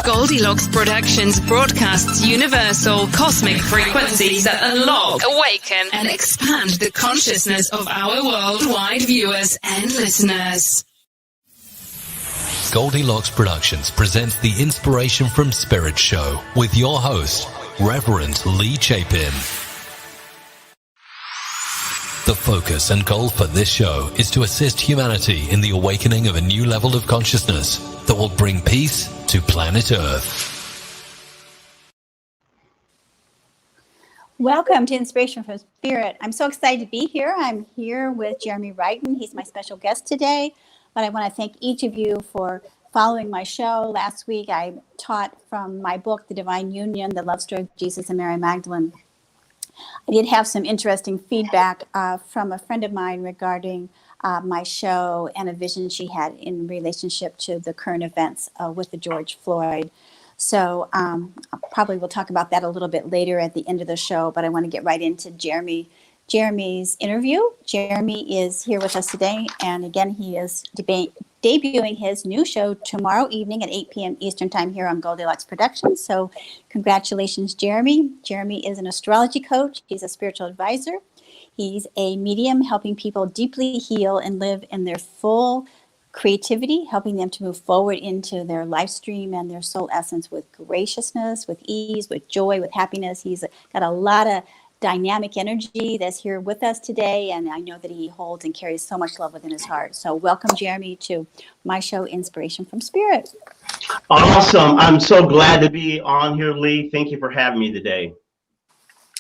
Goldylocks Productions broadcasts universal cosmic frequencies that unlock, awaken, and expand the consciousness of our worldwide viewers and listeners. Goldylocks Productions presents the Inspiration from Spirit show with your host, Reverend Lea Chapin. The focus and goal for this show is to assist humanity in the awakening of a new level of consciousness that will bring peace to planet Earth. Welcome to Inspiration from Spirit. I'm so excited to be here. I'm here with Jeremy Riden. He's my special guest today. But I want to thank each of you for following my show. Last week, I taught from my book, The Divine Union, The Love Story of Jesus and Mary Magdalene. I did have some interesting feedback from a friend of mine regarding my show and a vision she had in relationship to the current events with the George Floyd. So probably we'll talk about that a little bit later at the end of the show, but I want to get right into Jeremy's interview. Jeremy is here with us today, and again, he is debuting his new show tomorrow evening at 8 p.m. Eastern Time here on Goldylocks Productions. So congratulations, Jeremy. Jeremy is an astrology coach. He's a spiritual advisor. He's a medium helping people deeply heal and live in their full creativity, helping them to move forward into their life stream and their soul essence with graciousness, with ease, with joy, with happiness. He's got a lot of dynamic energy that's here with us today, and I know that he holds and carries so much love within his heart. So welcome, Jeremy, to my show, Inspiration from Spirit. Awesome. I'm so glad to be on here, Lee. Thank you for having me today.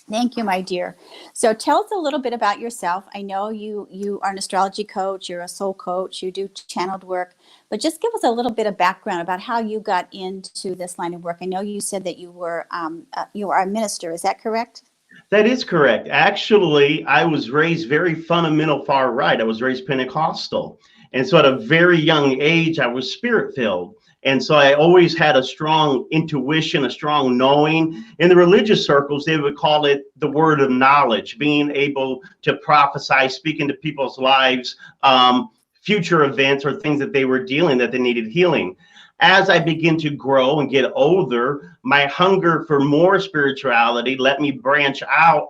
Thank you, my dear. So tell us a little bit about yourself. I know you are an astrology coach, you're a soul coach, you do channeled work, but just give us a little bit of background about how you got into this line of work. I know you said that you are a minister. Is that correct? That is correct. Actually, I was raised very fundamental far right. I was raised Pentecostal. And so at a very young age, I was spirit filled. And so I always had a strong intuition, a strong knowing. In the religious circles, they would call it the word of knowledge, being able to prophesy, speak into people's lives, future events or things that they were dealing that they needed healing. As I begin to grow and get older, my hunger for more spirituality let me branch out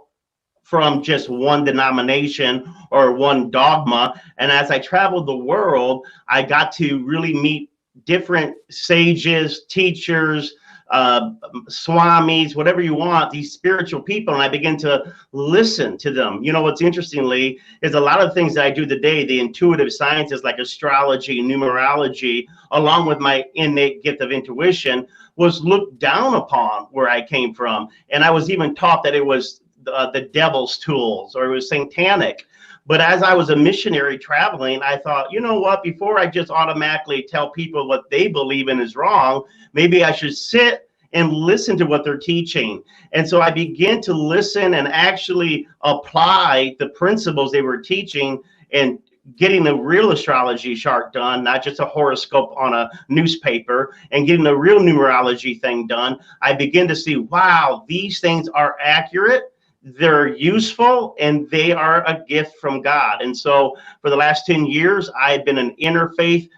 from just one denomination or one dogma. And as I traveled the world, I got to really meet different sages, teachers, swamis, whatever you want, these spiritual people, and I begin to listen to them. You know, what's interestingly is a lot of things that I do today, the intuitive sciences like astrology, numerology, along with my innate gift of intuition, was looked down upon where I came from. And I was even taught that it was the devil's tools or it was satanic. But as I was a missionary traveling, I thought, you know what, before I just automatically tell people what they believe in is wrong, maybe I should sit and listen to what they're teaching. And so I began to listen and actually apply the principles they were teaching and getting the real astrology chart done, not just a horoscope on a newspaper, and getting the real numerology thing done. I began to see, wow, these things are accurate. They're useful and they are a gift from God. And so for the last 10 years, I've been an interfaith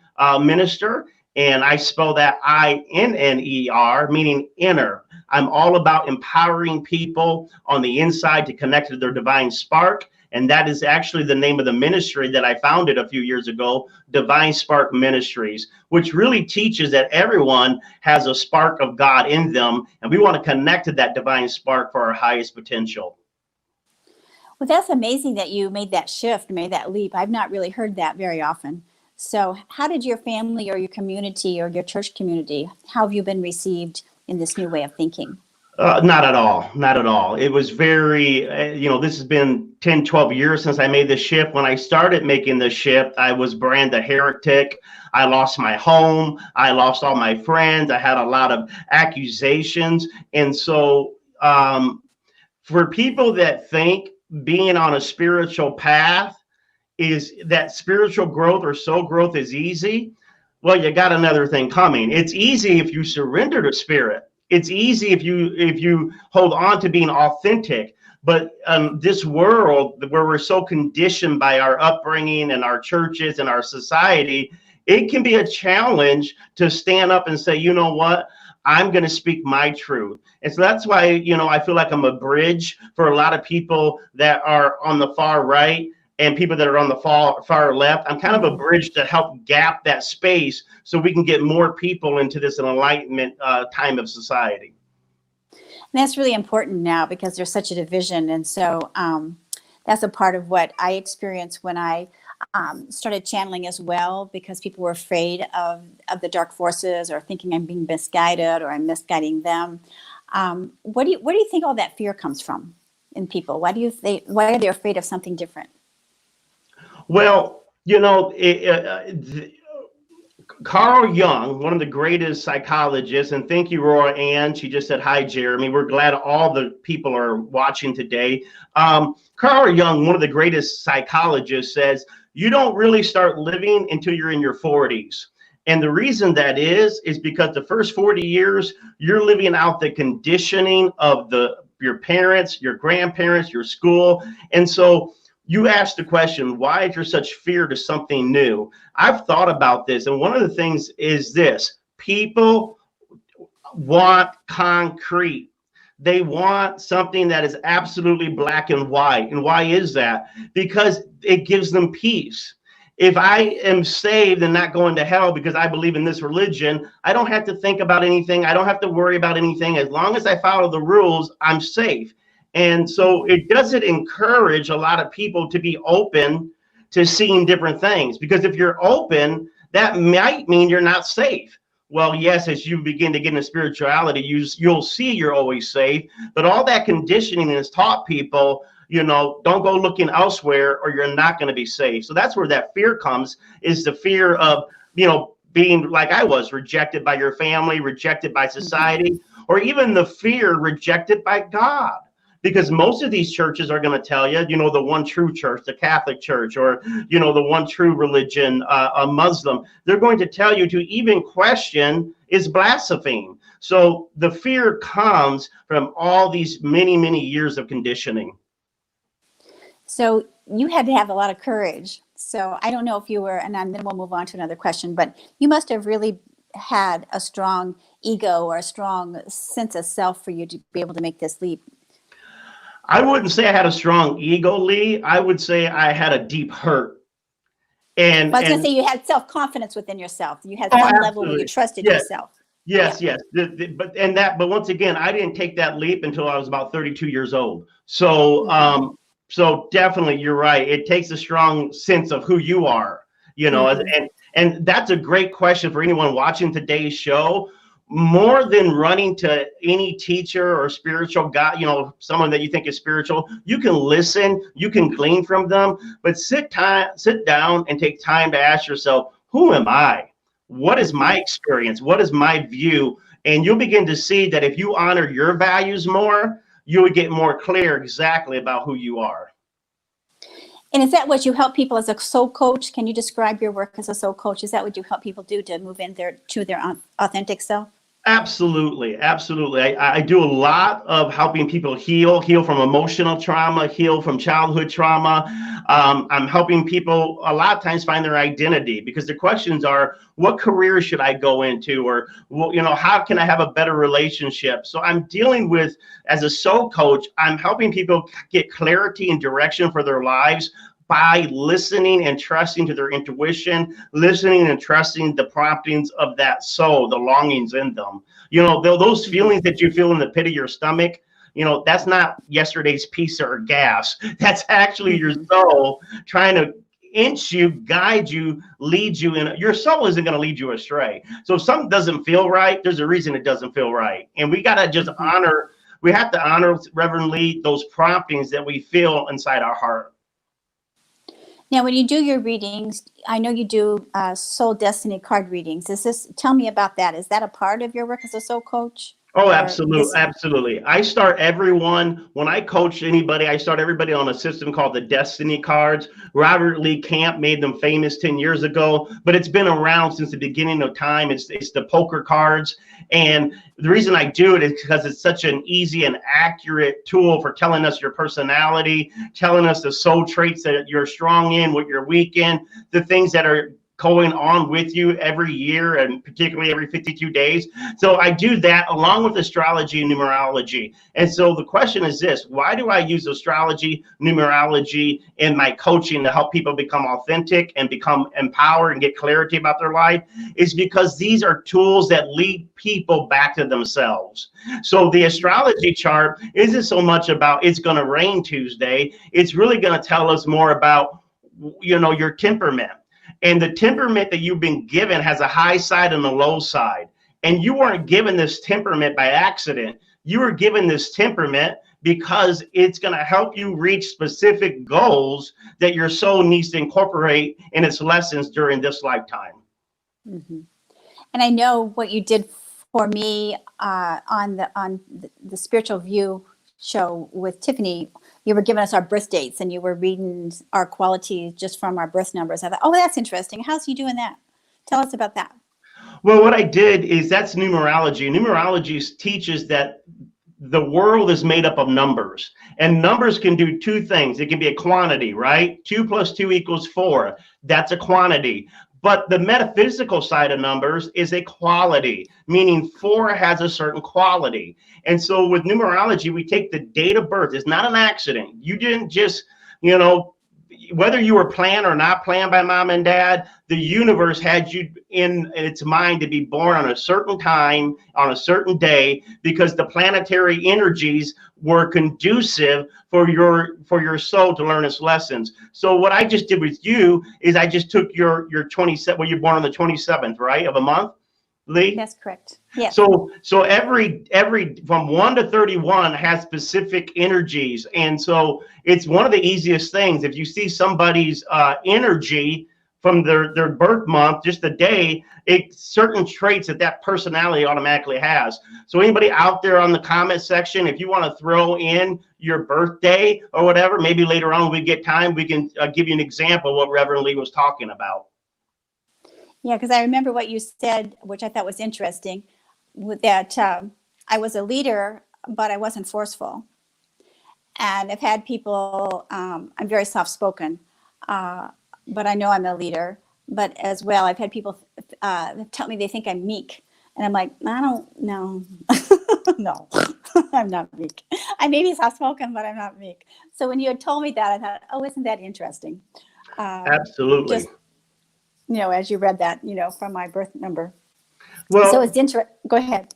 minister, and I spell that INNER, meaning inner. I'm all about empowering people on the inside to connect to their divine spark. And that is actually the name of the ministry that I founded a few years ago, Divine Spark Ministries, which really teaches that everyone has a spark of God in them. And we want to connect to that divine spark for our highest potential. Well, that's amazing that you made that shift, made that leap. I've not really heard that very often. So how did your family or your community or your church community, how have you been received in this new way of thinking? Not at all. Not at all. It was very, this has been 10, 12 years since I made the shift. When I started making the shift, I was branded a heretic. I lost my home. I lost all my friends. I had a lot of accusations. And so for people that think being on a spiritual path is that spiritual growth or soul growth is easy, well, you got another thing coming. It's easy if you surrender to spirit. It's easy if you hold on to being authentic. But this world where we're so conditioned by our upbringing and our churches and our society, it can be a challenge to stand up and say, you know what, I'm going to speak my truth. And so that's why, I feel like I'm a bridge for a lot of people that are on the far right and people that are on the far left. I'm kind of a bridge to help gap that space so we can get more people into this enlightenment time of society. And that's really important now because there's such a division. And so that's a part of what I experienced when I started channeling as well, because people were afraid of the dark forces or thinking I'm being misguided or I'm misguiding them. Where do you think all that fear comes from in people? Why are they afraid of something different? Well, Carl Jung, one of the greatest psychologists, and thank you, Roy Ann. She just said, hi, Jeremy. We're glad all the people are watching today. Carl Jung, one of the greatest psychologists, says, you don't really start living until you're in your 40s. And the reason that is because the first 40 years, you're living out the conditioning of your parents, your grandparents, your school. And so you asked the question, why is there such fear to something new? I've thought about this. And one of the things is this: people want concrete. They want something that is absolutely black and white. And why is that? Because it gives them peace. If I am saved and not going to hell because I believe in this religion, I don't have to think about anything. I don't have to worry about anything. As long as I follow the rules, I'm safe. And so it doesn't encourage a lot of people to be open to seeing different things, because if you're open, that might mean you're not safe. Well, yes, as you begin to get into spirituality, you'll see you're always safe, but all that conditioning has taught people, don't go looking elsewhere or you're not going to be safe. So that's where that fear comes, is the fear of, being like I was, rejected by your family, rejected by society, or even the fear rejected by God. Because most of these churches are going to tell you, the one true church, the Catholic Church, or, the one true religion, a Muslim, they're going to tell you to even question is blaspheme. So the fear comes from all these many, many years of conditioning. So you had to have a lot of courage. So I don't know if you were, and then we'll move on to another question, but you must have really had a strong ego or a strong sense of self for you to be able to make this leap. I wouldn't say I had a strong ego, Lee. I would say I had a deep hurt. And I was going to say you had self-confidence within yourself. You had some level where you trusted yourself. Yes. But once again, I didn't take that leap until I was about 32 years old. So, so definitely you're right. It takes a strong sense of who you are, and that's a great question for anyone watching today's show. More than running to any teacher or spiritual guy, someone that you think is spiritual, you can listen, you can glean from them, but sit down and take time to ask yourself, who am I? What is my experience? What is my view? And you'll begin to see that if you honor your values more, you would get more clear exactly about who you are. And is that what you help people as a soul coach? Can you describe your work as a soul coach? Is that what you help people do to move in to their authentic self? Absolutely. I do a lot of helping people heal from emotional trauma, heal from childhood trauma. I'm helping people a lot of times find their identity, because the questions are, what career should I go into? Or, how can I have a better relationship? So I'm dealing with, as a soul coach, I'm helping people get clarity and direction for their lives by listening and trusting to their intuition, listening and trusting the promptings of that soul, the longings in them. Those feelings that you feel in the pit of your stomach, that's not yesterday's pizza or gas. That's actually your soul trying to inch you, guide you, lead you in. Your soul isn't going to lead you astray. So if something doesn't feel right, there's a reason it doesn't feel right. And we got to just we have to honor, Reverend Lee, those promptings that we feel inside our heart. Now, when you do your readings, I know you do soul destiny card readings. Tell me about that. Is that a part of your work as a soul coach? Oh, absolutely. I start everyone, when I coach anybody, I start everybody on a system called the Destiny Cards. Robert Lee Camp made them famous 10 years ago, but it's been around since the beginning of time. It's the poker cards. And the reason I do it is because it's such an easy and accurate tool for telling us your personality, telling us the soul traits that you're strong in, what you're weak in, the things that are going on with you every year, and particularly every 52 days. So I do that along with astrology and numerology. And so the question is this: why do I use astrology, numerology in my coaching to help people become authentic and become empowered and get clarity about their life? Is because these are tools that lead people back to themselves. So the astrology chart isn't so much about it's going to rain Tuesday. It's really going to tell us more about, you know, your temperament. And the temperament that you've been given has a high side and a low side. And you weren't given this temperament by accident. You were given this temperament because it's going to help you reach specific goals that your soul needs to incorporate in its lessons during this lifetime. Mm-hmm. And I know what you did for me on the Spiritual View show with Tiffany. You were giving us our birth dates and you were reading our qualities just from our birth numbers. I thought, oh, that's interesting. How's he doing that? Tell us about that. Well, what I did is that's numerology. Numerology teaches that the world is made up of numbers, and numbers can do two things. It can be a quantity, right? 2 + 2 = 4. That's a quantity. But the metaphysical side of numbers is a quality, meaning 4 has a certain quality. And so with numerology, we take the date of birth. It's not an accident. You didn't just, you know, whether you were planned or not planned by mom and dad, the universe had you in its mind to be born on a certain time, on a certain day, because the planetary energies were conducive for your soul to learn its lessons. So what I just did with you is I just took your 27, well, you're born on the 27th, right, of a month, Lee? That's correct. Yeah. So every from 1 to 31 has specific energies, and so it's one of the easiest things. If you see somebody's energy from their birth month, just the day, it's certain traits that personality automatically has. So anybody out there on the comment section, if you want to throw in your birthday or whatever, maybe later on we get time, we can give you an example of what Reverend Lee was talking about. Yeah, because I remember what you said, which I thought was interesting, that I was a leader, but I wasn't forceful. And I've had people, I'm very soft-spoken, but I know I'm a leader. But as well, I've had people tell me they think I'm meek. And I'm like, I don't know. No, I'm not meek. I may be soft-spoken, but I'm not meek. So when you had told me that, I thought, oh, isn't that interesting? Absolutely. Just, you know, as you read that, you know, from my birth number. Well, so it's interesting. Go ahead.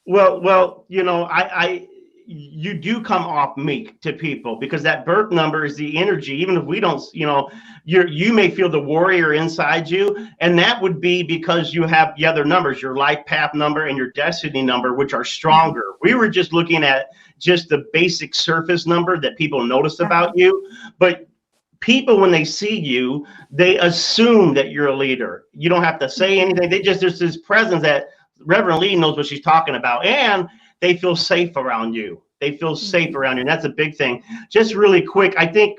Well, you know, you do come off meek to people because that birth number is the energy. Even if we don't, you know, you may feel the warrior inside you, and that would be because you have the other numbers, your life path number and your destiny number, which are stronger. We were just looking at just the basic surface number that people notice about you, but people, when they see you, they assume that you're a leader. You don't have to say anything. There's this presence that Reverend Lee knows what she's talking about, and they feel safe around you. They feel safe around you, and that's a big thing. Just really quick, I think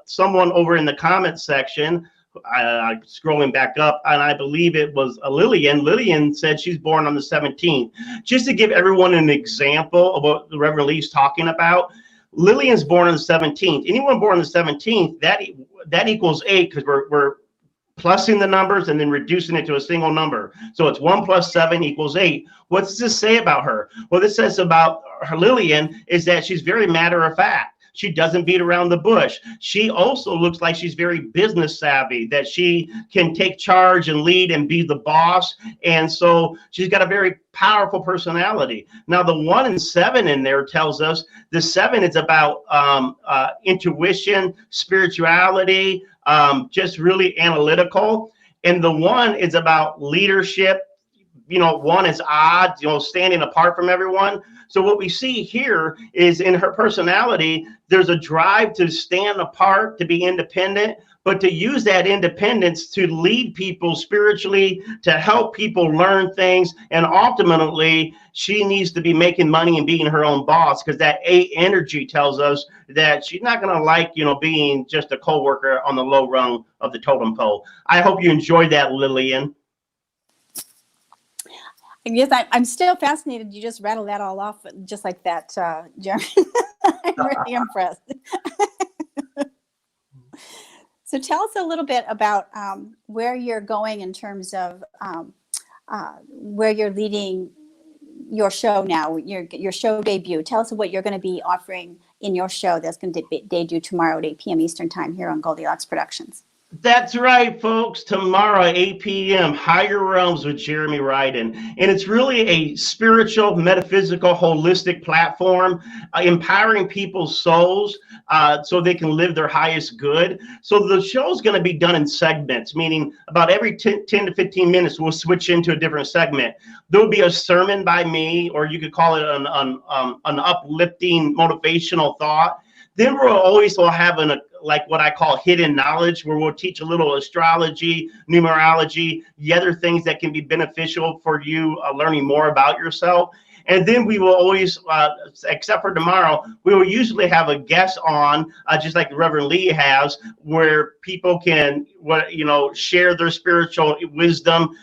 someone over in the comment section, scrolling back up, and I believe it was Lillian. Lillian said she's born on the 17th. Just to give everyone an example of what Reverend Lee's talking about, Lillian's born on the 17th. Anyone born on the 17th, that equals 8, because we're plussing the numbers and then reducing it to a single number. So it's 1 + 7 = 8. What does this say about her? Well, this says about her, Lillian, is that she's very matter of fact. She doesn't beat around the bush. She also looks like she's very business savvy, that she can take charge and lead and be the boss. And so she's got a very powerful personality. Now, the 1 and 7 in there tells us the 7 is about intuition, spirituality, just really analytical. And the 1 is about leadership. You know, 1 is odd, you know, standing apart from everyone. So what we see here is in her personality, there's a drive to stand apart, to be independent, but to use that independence to lead people spiritually, to help people learn things. And ultimately, she needs to be making money and being her own boss, because that 8 energy tells us that she's not going to like, you know, being just a co-worker on the low rung of the totem pole. I hope you enjoyed that, Lillian. Yes, I'm still fascinated. You just rattled that all off just like that, Jeremy. I'm really impressed. So tell us a little bit about where you're going in terms of where you're leading your show now, your show debut. Tell us what you're going to be offering in your show that's going to debut tomorrow at 8 p.m. Eastern Time here on Goldylocks Productions. That's right, folks. Tomorrow, 8 p.m., Higher Realms with Jeremy Riden. And it's really a spiritual, metaphysical, holistic platform, empowering people's souls so they can live their highest good. So the show is going to be done in segments, meaning about every 10 to 15 minutes, we'll switch into a different segment. There'll be a sermon by me, or you could call it an uplifting, motivational thought. Then we'll have like what I call hidden knowledge, where we'll teach a little astrology, numerology, the other things that can be beneficial for you learning more about yourself. And then we will always, except for tomorrow, we will usually have a guest on, just like the Reverend Lea has, where people can, share their spiritual wisdom,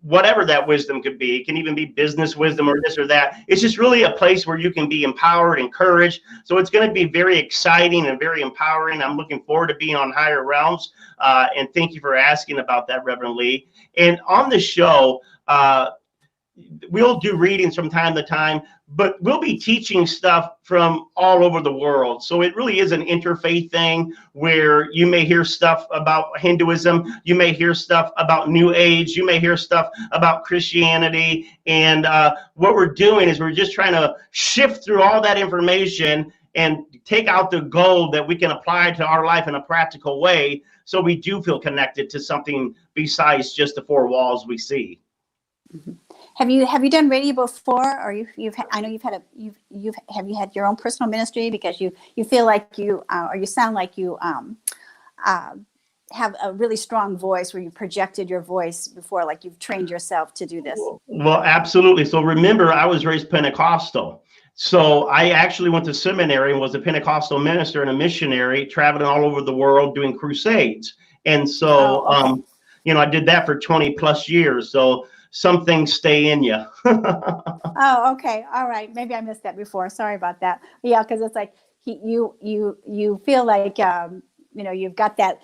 whatever that wisdom could be. It can even be business wisdom or this or that. It's just really a place where you can be empowered, encouraged. So it's going to be very exciting and very empowering. I'm looking forward to being on Higher Realms. And thank you for asking about that, Reverend Lea. And on the show, we'll do readings from time to time, but we'll be teaching stuff from all over the world. So it really is an interfaith thing where you may hear stuff about Hinduism, you may hear stuff about New Age, you may hear stuff about Christianity. And what we're doing is we're just trying to shift through all that information and take out the gold that we can apply to our life in a practical way, so we do feel connected to something besides just the four walls we see. Mm-hmm. Have you done radio before, or I know have you had your own personal ministry, because you feel like you or you sound like you have a really strong voice, where you projected your voice before, like you've trained yourself to do this? Well, absolutely. So remember, I was raised Pentecostal. So I actually went to seminary and was a Pentecostal minister and a missionary, traveling all over the world doing crusades. And so, I did that for 20 plus years. So some things stay in you. Oh, okay. All right. Maybe I missed that before. Sorry about that. Yeah, because it's like you feel like you've got that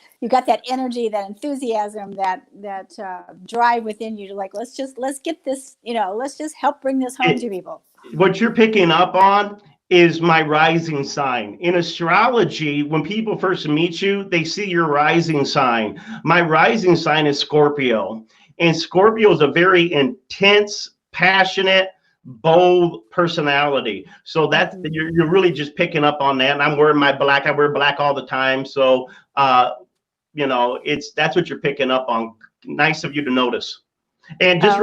energy, that enthusiasm, that drive within you to, like, let's get this, let's just help bring this home to people. What you're picking up on is my rising sign. In astrology, when people first meet you, they see your rising sign. My rising sign is Scorpio. And Scorpio is a very intense, passionate, bold personality. So that's, you're really just picking up on that. And I'm wearing my black. I wear black all the time. So, that's what you're picking up on. Nice of you to notice. And just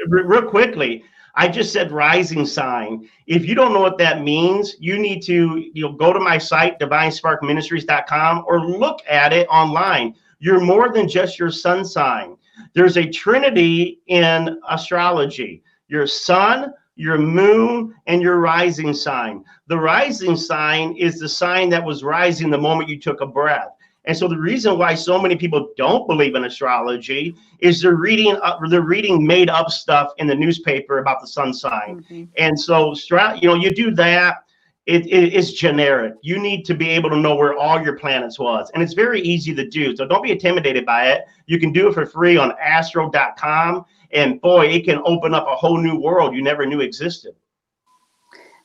real quickly, I just said rising sign. If you don't know what that means, you need to go to my site, divinesparkministries.com, or look at it online. You're more than just your sun sign. There's a trinity in astrology: your sun, your moon, and your rising sign. The rising sign is the sign that was rising the moment you took a breath. And so the reason why so many people don't believe in astrology is they're reading made up stuff in the newspaper about the sun sign. Mm-hmm. And so, you do that. It's generic. You need to be able to know where all your planets was. And it's very easy to do. So don't be intimidated by it. You can do it for free on astro.com. And boy, it can open up a whole new world you never knew existed.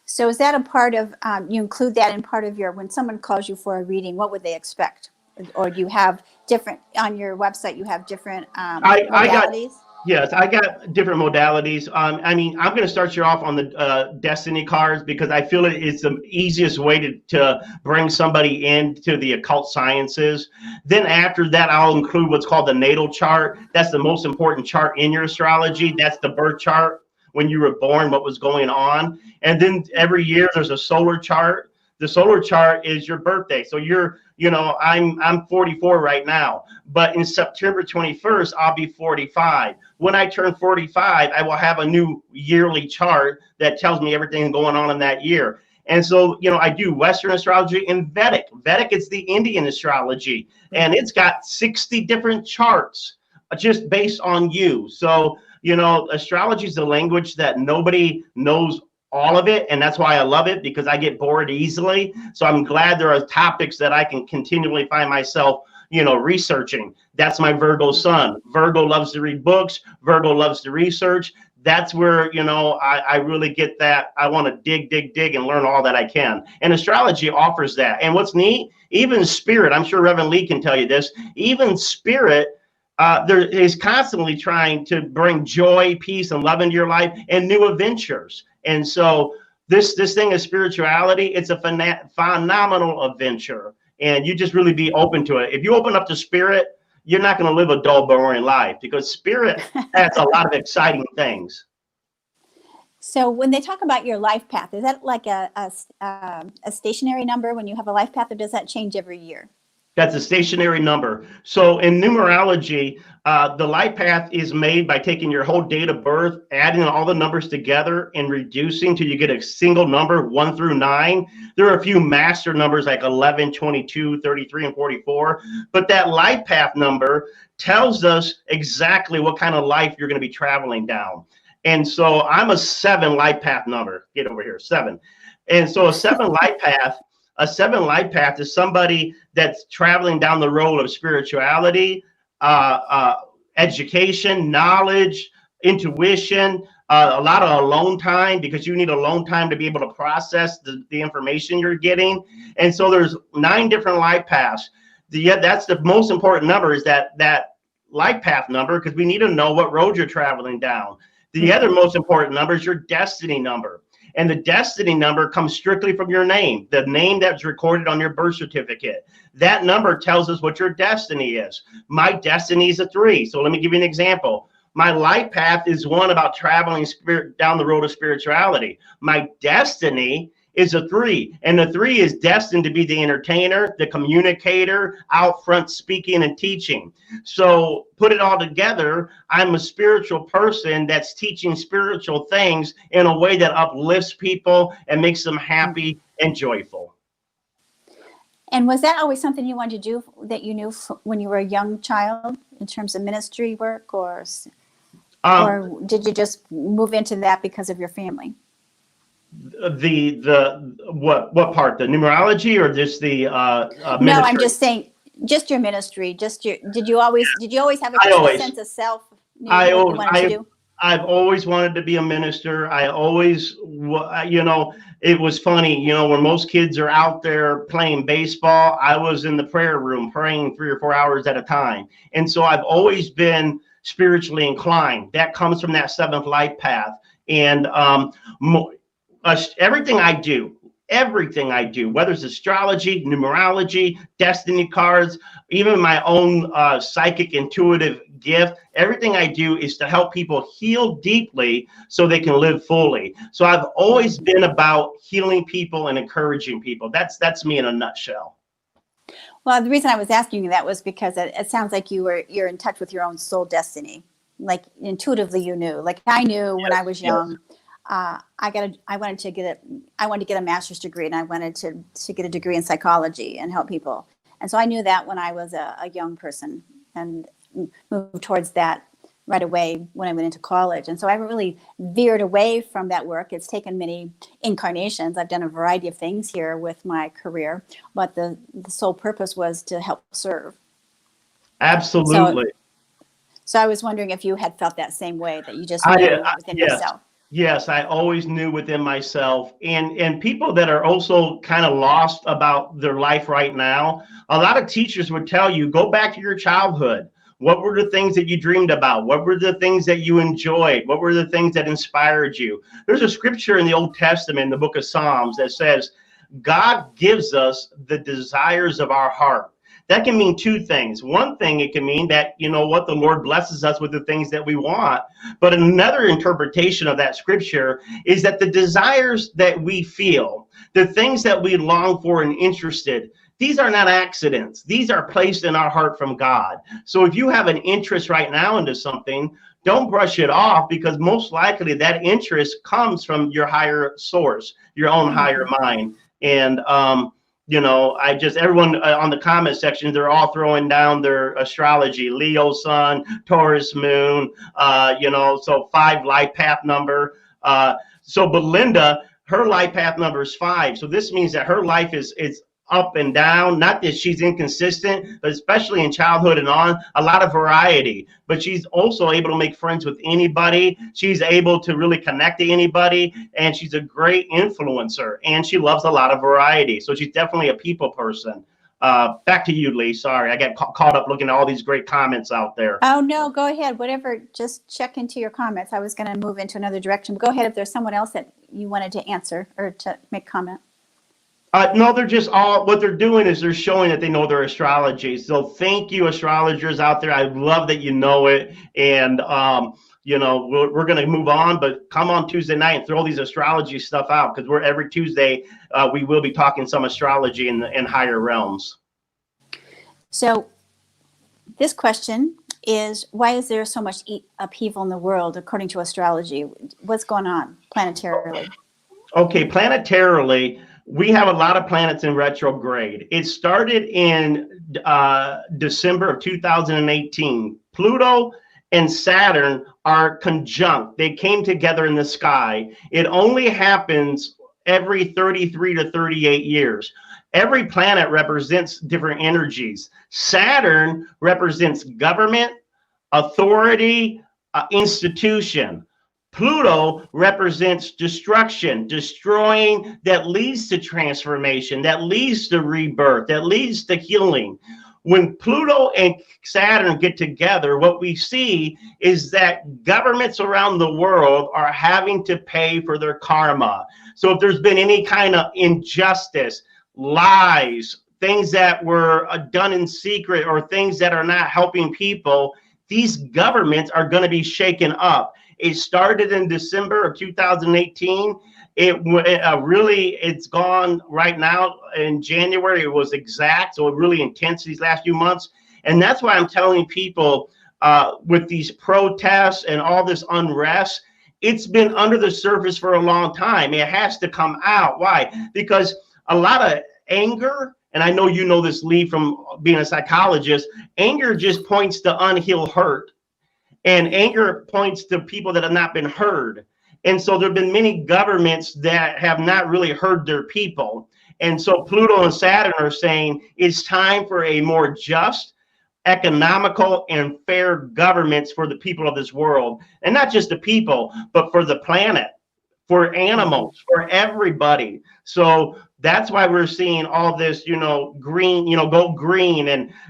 So is that a part of, you include that in part of when someone calls you for a reading, what would they expect? Or do you have different, on your website, you have different modalities? Yes, I got different modalities. I'm going to start you off on the destiny cards, because I feel it's the easiest way to bring somebody into the occult sciences. Then after that, I'll include what's called the natal chart. That's the most important chart in your astrology. That's the birth chart, when you were born, what was going on. And then every year there's a solar chart. The solar chart is your birthday. So I'm 44 right now, but in September 21st, I'll be 45. When I turn 45, I will have a new yearly chart that tells me everything going on in that year. And so, I do Western astrology and Vedic. Vedic is the Indian astrology, and it's got 60 different charts just based on you. So, astrology is the language that nobody knows all of it, and that's why I love it, because I get bored easily. So I'm glad there are topics that I can continually find myself, researching. That's my Virgo sun. Virgo loves to read books. Virgo loves to research. That's where, I really get that. I want to dig and learn all that I can. And astrology offers that. And what's neat, even spirit, I'm sure Reverend Lee can tell you this, even spirit there is constantly trying to bring joy, peace, and love into your life and new adventures. And so this thing of spirituality, it's a phenomenal adventure. And you just really be open to it. If you open up to spirit, you're not going to live a dull, boring life, because spirit has a lot of exciting things. So when they talk about your life path, is that like a stationary number when you have a life path, or does that change every year? That's a stationary number. So in numerology, the life path is made by taking your whole date of birth, adding all the numbers together and reducing till you get a single number, 1 through 9. There are a few master numbers like 11, 22, 33, and 44. But that life path number tells us exactly what kind of life you're going to be traveling down. And so I'm a 7 life path number. Get over here, 7. And so a 7 life path. A 7 life path is somebody that's traveling down the road of spirituality, education, knowledge, intuition, a lot of alone time, because you need alone time to be able to process the information you're getting. And so there's 9 different life paths. That's the most important number, is that life path number, because we need to know what road you're traveling down. The other most important number is your destiny number. And the destiny number comes strictly from your name, the name that's recorded on your birth certificate. That number tells us what your destiny is. My destiny is a 3. So let me give you an example. My life path is one about traveling down the road of spirituality. My destiny is a 3, and the 3 is destined to be the entertainer, the communicator, out front speaking and teaching. So put it all together, I'm a spiritual person that's teaching spiritual things in a way that uplifts people and makes them happy and joyful. And was that always something you wanted to do, that you knew when you were a young child, in terms of ministry work, or did you just move into that because of your family? What part? The numerology, or just the ministry? No, I'm just saying, just your ministry. Did you always have a sense of self? I've always wanted to be a minister. I always, it was funny, when most kids are out there playing baseball, I was in the prayer room praying 3 or 4 hours at a time. And so I've always been spiritually inclined. That comes from that 7th life path. And everything I do, whether it's astrology, numerology, destiny cards, even my own psychic intuitive gift, everything I do is to help people heal deeply so they can live fully. So I've always been about healing people and encouraging people. That's me in a nutshell. Well, the reason I was asking you that was because it sounds like you're in touch with your own soul destiny. Like intuitively you knew. Like I knew when I was young. I wanted to get a master's degree, and I wanted to get a degree in psychology and help people. And so I knew that when I was a young person, and moved towards that right away when I went into college. And so I really veered away from that work. It's taken many incarnations. I've done a variety of things here with my career, but the sole purpose was to help serve. Absolutely. So I was wondering if you had felt that same way, that you just knew within yourself. Yes, I always knew within myself, and people that are also kind of lost about their life right now, a lot of teachers would tell you, go back to your childhood. What were the things that you dreamed about? What were the things that you enjoyed? What were the things that inspired you? There's a scripture in the Old Testament, in the book of Psalms, that says, God gives us the desires of our heart. That can mean 2 things. One thing, it can mean that, the Lord blesses us with the things that we want. But another interpretation of that scripture is that the desires that we feel, the things that we long for and interested, these are not accidents. These are placed in our heart from God. So if you have an interest right now into something, don't brush it off, because most likely that interest comes from your higher source, your own higher mind. And, everyone on the comment section, they're all throwing down their astrology, Leo sun, Taurus moon, so 5 life path number. But Linda, her life path number is 5. So this means that her life is up and down. Not that she's inconsistent, but especially in childhood and on, a lot of variety. But she's also able to make friends with anybody. She's able to really connect to anybody, and she's a great influencer, and she loves a lot of variety. So she's definitely a people person. Back to you, Lee. Sorry, I got caught up looking at all these great comments out there. Oh, no, go ahead. Whatever, just check into your comments. I was going to move into another direction. But go ahead if there's someone else that you wanted to answer or to make comment. No, they're just all, what they're doing is they're showing that they know their astrology. So thank you, astrologers out there. I love that you know it. And, you know, we're going to move on, but come on Tuesday night and throw these astrology stuff out, because we're every Tuesday, we will be talking some astrology in higher realms. So this question is, why is there so much upheaval in the world according to astrology? What's going on planetarily? Okay, planetarily, we have a lot of planets in retrograde. It started in December of 2018. Pluto and Saturn are conjunct. They came together in the sky. It only happens every 33 to 38 years. Every planet represents different energies. Saturn represents government, authority, institution. Pluto represents destruction, destroying, that leads to transformation, that leads to rebirth, that leads to healing. When Pluto and Saturn get together, what we see is that governments around the world are having to pay for their karma. So if there's been any kind of injustice, lies, things that were done in secret, or things that are not helping people, these governments are going to be shaken up. It started in December of 2018. It's gone right now in January. It was exact, so it really intense these last few months. And that's why I'm telling people with these protests and all this unrest, it's been under the surface for a long time. It has to come out. Why? Because a lot of anger, and I know you know this, Lee, from being a psychologist, anger just points to unhealed hurt. And anger points to people that have not been heard. And so there have been many governments that have not really heard their people. And so Pluto and Saturn are saying it's time for a more just, economical, and fair governments for the people of this world. And not just the people, but for the planet, for animals, for everybody. So that's why we're seeing all this, you know, green, you know, go green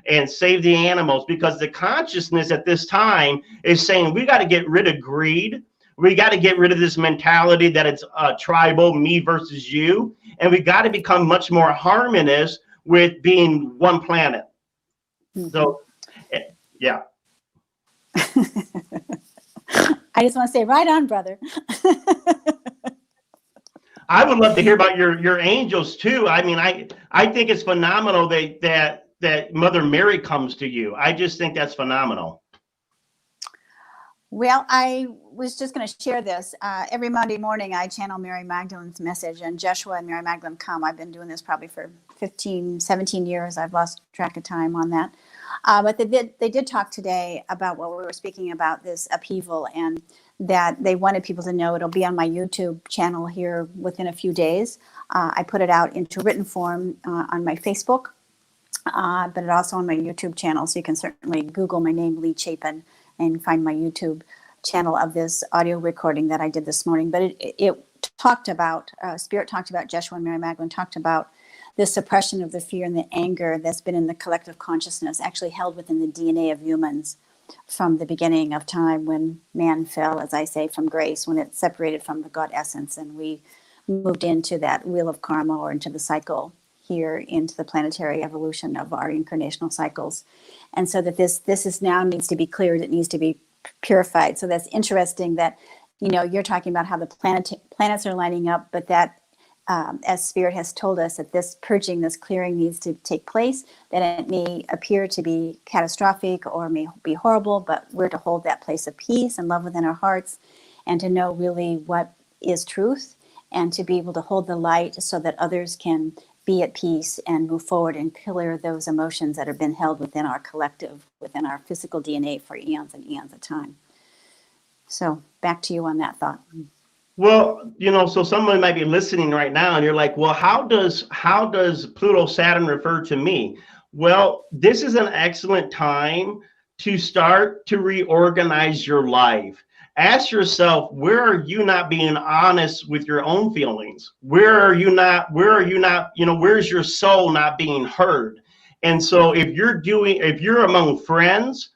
and save the animals, because the consciousness at this time is saying we got to get rid of greed. We got to get rid of this mentality that it's tribal, me versus you. And we got to become much more harmonious with being one planet. So, yeah. I just want to say, right on, brother. I would love to hear about your angels too. I mean, I think it's phenomenal that Mother Mary comes to you. I just think that's phenomenal. Well, I was just going to share this. Every Monday morning, I channel Mary Magdalene's message, and Joshua and Mary Magdalene come. I've been doing this probably for 15, 17 years. I've lost track of time on that. But they did talk today about what we were speaking about, this upheaval, and that they wanted people to know it'll be on my YouTube channel here within a few days. I put it out into written form on my Facebook, but it also on my YouTube channel. So you can certainly Google my name, Lea Chapin, and find my YouTube channel of this audio recording that I did this morning. But it talked about, Spirit talked about, Joshua and Mary Magdalene talked about the suppression of the fear and the anger that's been in the collective consciousness, actually held within the DNA of humans from the beginning of time, when man fell, as I say, from grace, when it separated from the God essence, and we moved into that wheel of karma, or into the cycle here, into the planetary evolution of our incarnational cycles. And so that this is now needs to be cleared, it needs to be purified. So that's interesting that, you know, you're talking about how the planets are lining up, but that as Spirit has told us, that this purging, this clearing needs to take place, that it may appear to be catastrophic or may be horrible, but we're to hold that place of peace and love within our hearts, and to know really what is truth, and to be able to hold the light so that others can be at peace and move forward and clear those emotions that have been held within our collective, within our physical DNA for eons and eons of time. So back to you on that thought. Well, so someone might be listening right now and you're like, well, how does Pluto Saturn refer to me? Well, this is an excellent time to start to reorganize your life. Ask yourself, where are you not being honest with your own feelings? Where's your soul not being heard? And so if you're among friends,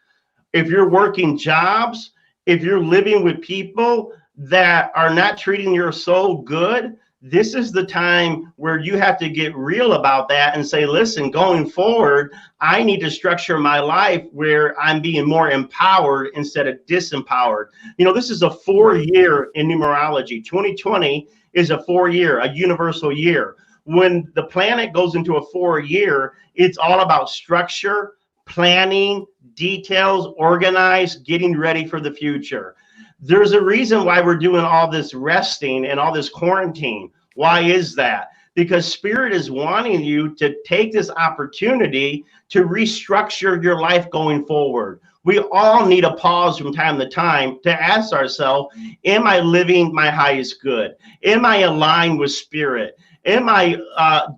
if you're working jobs, if you're living with people that are not treating your soul good, this is the time where you have to get real about that and say, listen, going forward, I need to structure my life where I'm being more empowered instead of disempowered. This is a 4-year in numerology. 2020 is a 4-year, a universal year. When the planet goes into a 4-year, it's all about structure, planning, details, organized, getting ready for the future. There's a reason why we're doing all this resting and all this quarantine. Why is that? Because Spirit is wanting you to take this opportunity to restructure your life going forward. We all need a pause from time to time to ask ourselves, am I living my highest good? Am I aligned with Spirit? Am I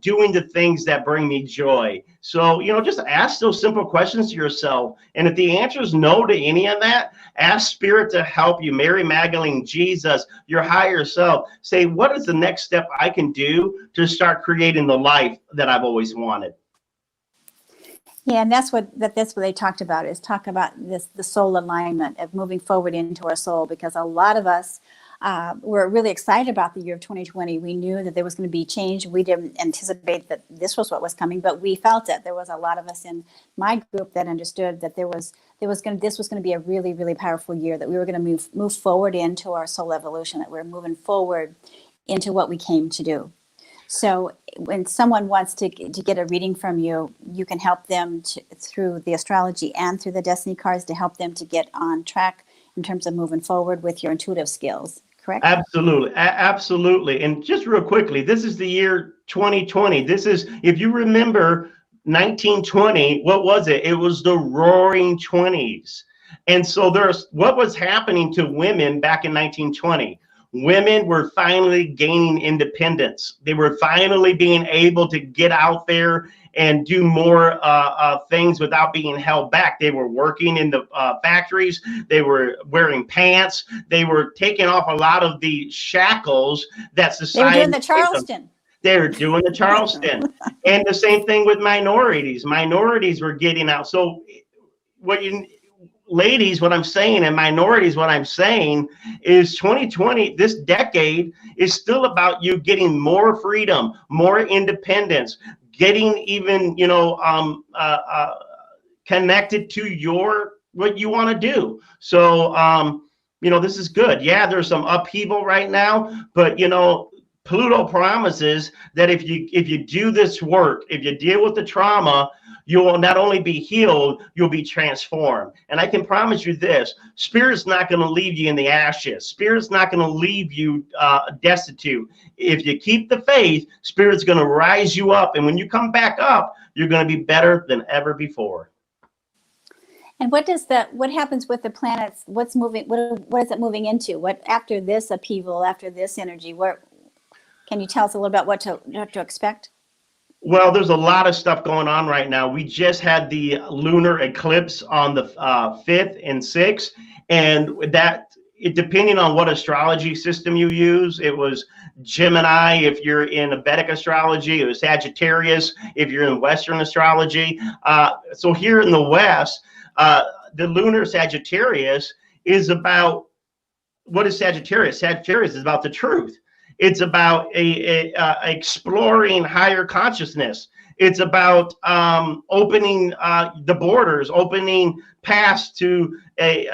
doing the things that bring me joy? So, just ask those simple questions to yourself. And if the answer is no to any of that, ask Spirit to help you. Mary Magdalene, Jesus, your higher self. Say, what is the next step I can do to start creating the life that I've always wanted? Yeah, and that's what they talked about, is talk about the soul alignment of moving forward into our soul, because a lot of us were really excited about the year of 2020. We knew that there was going to be change. We didn't anticipate that this was what was coming, but we felt it. There was a lot of us in my group that understood that this was going to be a really, really powerful year, that we were going to move forward into our soul evolution, that we're moving forward into what we came to do. So when someone wants to get a reading from you, you can help them through the astrology and through the destiny cards to help them to get on track in terms of moving forward with your intuitive skills. Correct? Absolutely. Absolutely. And just real quickly, this is the year 2020. This is, if you remember 1920, what was it? It was the roaring 20s. And so what was happening to women back in 1920? Women were finally gaining independence. They were finally being able to get out there and do more things without being held back. They were working in the factories. They were wearing pants. They were taking off a lot of the shackles that society. They were doing the Charleston. They were doing the Charleston. And the same thing with minorities. Minorities were getting out. So ladies, what I'm saying, and minorities, what I'm saying is 2020, this decade, is still about you getting more freedom, more independence, getting even, connected to what you want to do. So, this is good. Yeah, there's some upheaval right now, but, Pluto promises that if you do this work, if you deal with the trauma, you will not only be healed, you'll be transformed. And I can promise you this, Spirit's not going to leave you in the ashes. Spirit's not going to leave you destitute. If you keep the faith, Spirit's going to rise you up. And when you come back up, you're going to be better than ever before. And what happens with the planets? What's moving? What is it moving into? What after this upheaval, after this energy? Can you tell us a little about what to expect? Well, there's a lot of stuff going on right now. We just had the lunar eclipse on the 5th and 6th, and depending on what astrology system you use, it was Gemini if you're in a Vedic astrology, it was Sagittarius if you're in Western astrology. So here in the West, the lunar Sagittarius is about, what is Sagittarius? Sagittarius is about the truth. It's about exploring higher consciousness. It's about opening the borders, opening paths to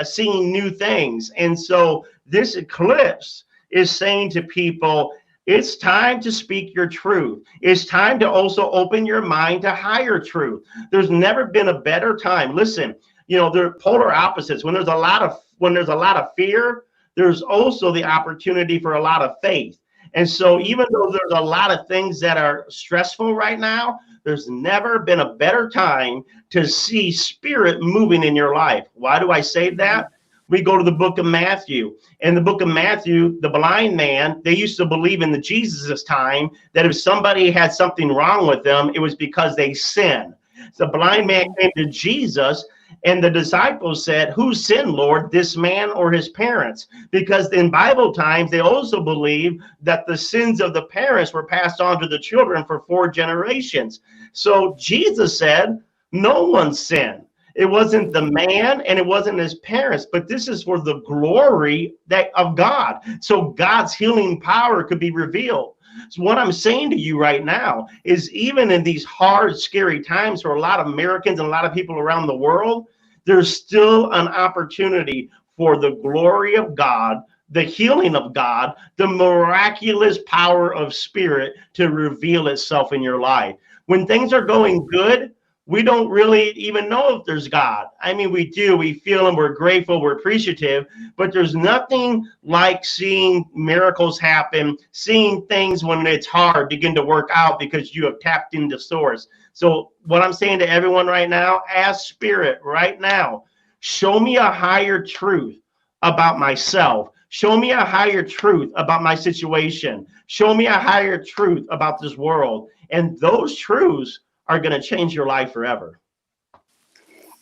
seeing new things. And so this eclipse is saying to people, it's time to speak your truth. It's time to also open your mind to higher truth. There's never been a better time. Listen, they're polar opposites. When there's a lot of fear, there's also the opportunity for a lot of faith. And so even though there's a lot of things that are stressful right now, there's never been a better time to see Spirit moving in your life. Why do I say that? we go to the book of Matthew. In the book of Matthew, the blind man, they used to believe in the Jesus' time that if somebody had something wrong with them, it was because they sinned. The blind man came to Jesus, and the disciples said, who sinned, Lord, this man or his parents? Because in Bible times, they also believed that the sins of the parents were passed on to the children for 4 generations. So Jesus said, no one sinned. It wasn't the man and it wasn't his parents, but this is for the glory of God. So God's healing power could be revealed. So what I'm saying to you right now is, even in these hard, scary times for a lot of Americans and a lot of people around the world, there's still an opportunity for the glory of God, the healing of God, the miraculous power of spirit to reveal itself in your life. When things are going good, we don't really even know if there's God. I mean, we do. We feel Him. We're grateful. We're appreciative. But there's nothing like seeing miracles happen, seeing things when it's hard begin to work out because you have tapped into source. So what I'm saying to everyone right now, ask Spirit right now, show me a higher truth about myself. Show me a higher truth about my situation. Show me a higher truth about this world. And those truths are going to change your life forever.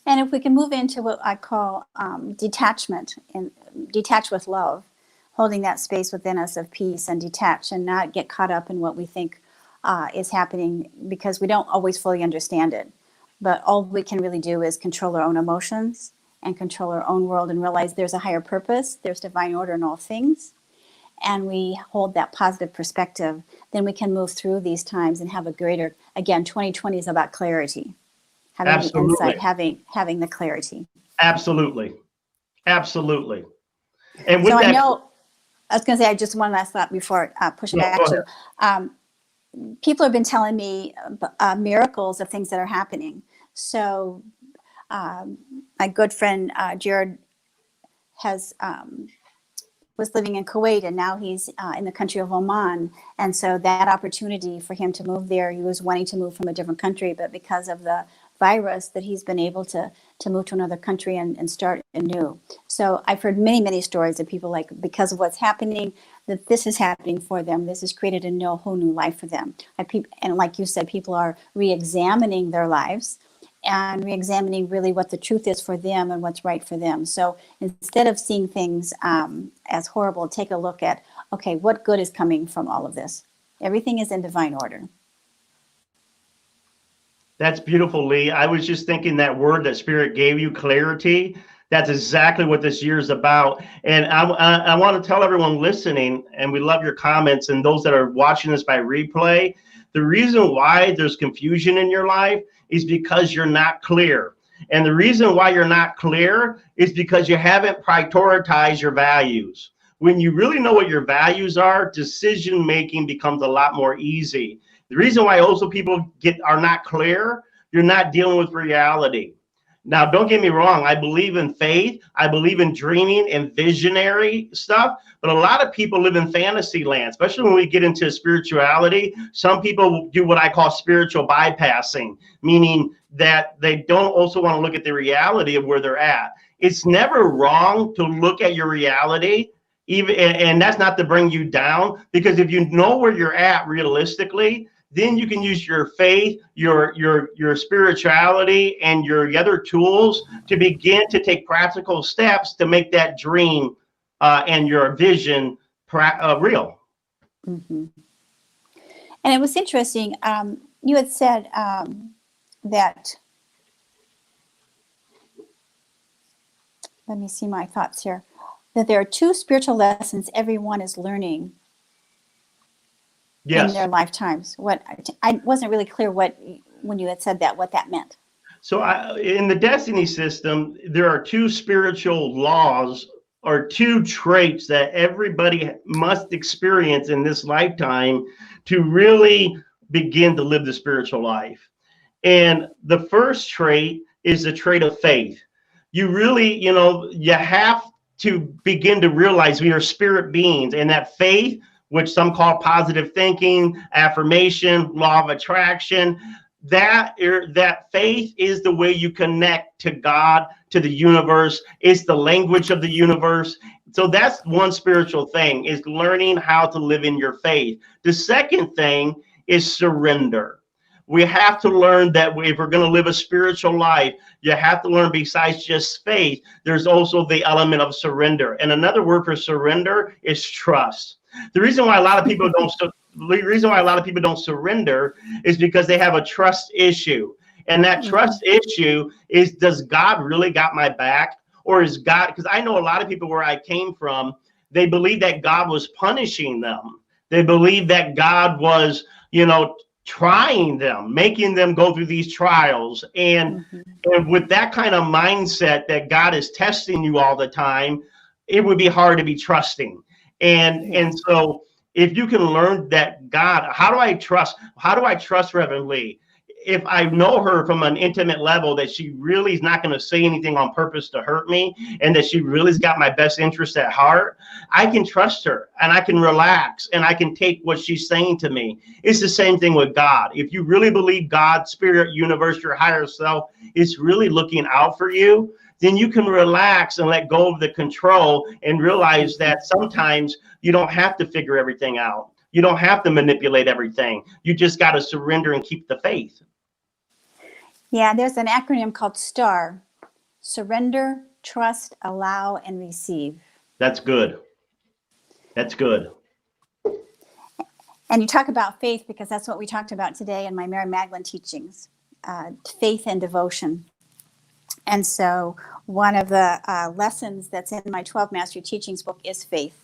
And if we can move into what I call detachment, and detach with love, holding that space within us of peace and detach and not get caught up in what we think is happening, because we don't always fully understand it. But all we can really do is control our own emotions and control our own world and realize there's a higher purpose, there's divine order in all things. And we hold that positive perspective, then we can move through these times and have a greater, again, 2020 is about clarity, having Absolutely. the insight, having the clarity. Absolutely. Absolutely. And with So that, I know, I was going to say, I just one last thought before pushing back to you. People have been telling me miracles of things that are happening. So my good friend Jared was living in Kuwait, and now he's in the country of Oman. And so that opportunity for him to move there, he was wanting to move from a different country, but because of the virus, that he's been able to move to another country and start anew. So I've heard many, many stories of people, like, because of what's happening, that this is happening for them. This has created a whole new life for them. And like you said, people are re-examining their lives and re-examining really what the truth is for them and what's right for them. So instead of seeing things as horrible, take a look at, okay, what good is coming from all of this? Everything is in divine order. That's beautiful, Lee. I was just thinking that word that Spirit gave you, clarity, that's exactly what this year is about. And I want to tell everyone listening, and we love your comments, and those that are watching this by replay, the reason why there's confusion in your life is because you're not clear. And the reason why you're not clear is because you haven't prioritized your values. When you really know what your values are, decision-making becomes a lot more easy. The reason why also people are not clear, you're not dealing with reality. Now, don't get me wrong. I believe in faith. I believe in dreaming and visionary stuff. But a lot of people live in fantasy land, especially when we get into spirituality. Some people do what I call spiritual bypassing, meaning that they don't also want to look at the reality of where they're at. It's never wrong to look at your reality, and that's not to bring you down, because if you know where you're at realistically, then you can use your faith, your spirituality, and your other tools to begin to take practical steps to make that dream and your vision real. Mm-hmm. And it was interesting. You had said that, let me see my thoughts here, that there are 2 spiritual lessons everyone is learning. Yes. In their lifetimes. What I wasn't really clear when you had said that, what that meant. So in the destiny system, there are 2 spiritual laws or 2 traits that everybody must experience in this lifetime to really begin to live the spiritual life. And the first trait is the trait of faith. You really, you have to begin to realize we are spirit beings, and that faith, which some call positive thinking, affirmation, law of attraction, that faith is the way you connect to God, to the universe. It's the language of the universe. So that's one spiritual thing, is learning how to live in your faith. The second thing is surrender. We have to learn that if we're going to live a spiritual life, you have to learn, besides just faith, there's also the element of surrender. And another word for surrender is trust. The reason why a lot of people don't surrender is because they have a trust issue. And that trust issue is, does God really got my back? Or is God, because I know a lot of people where I came from, they believe that God was punishing them. They believe that God was, trying them, making them go through these trials. And with that kind of mindset that God is testing you all the time, it would be hard to be trusting. And so if you can learn that God, how do I trust Reverend Lee? If I know her from an intimate level, that she really is not going to say anything on purpose to hurt me, and that she really's got my best interest at heart, I can trust her, and I can relax, and I can take what she's saying to me. It's the same thing with God. If you really believe God, spirit, universe, your higher self is really looking out for you, then you can relax and let go of the control and realize that sometimes you don't have to figure everything out. You don't have to manipulate everything. You just got to surrender and keep the faith. Yeah, there's an acronym called STAR: surrender, trust, allow, and receive. That's good. That's good. And you talk about faith because that's what we talked about today in my Mary Magdalene teachings, faith and devotion. And so one of the lessons that's in my 12 Mastery Teachings book is faith.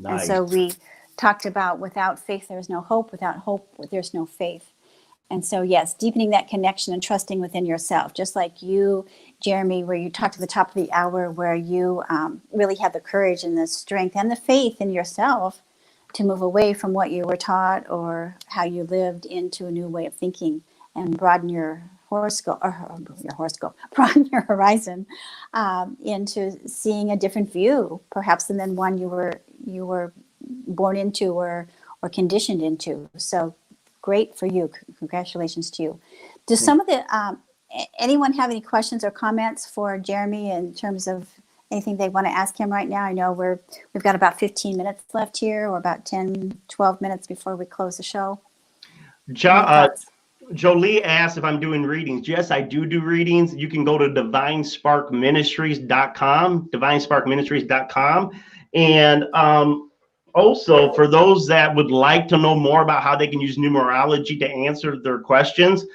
Nice. And so we talked about, without faith, there's no hope. Without hope, there's no faith. And so, yes, deepening that connection and trusting within yourself, just like you, Jeremy, where you talked at the top of the hour, where you really have the courage and the strength and the faith in yourself to move away from what you were taught or how you lived into a new way of thinking and broaden your broaden your horizon into seeing a different view, perhaps than one you were born into or conditioned into. So great for you. Congratulations to you. Does some of the anyone have any questions or comments for Jeremy in terms of anything they want to ask him right now? I know we've got about 15 minutes left here, or about 10, 12 minutes before we close the show. Jolie asked if I'm doing readings. Yes, I do readings. You can go to divinesparkministries.com, divinesparkministries.com. And also, for those that would like to know more about how they can use numerology to answer their questions,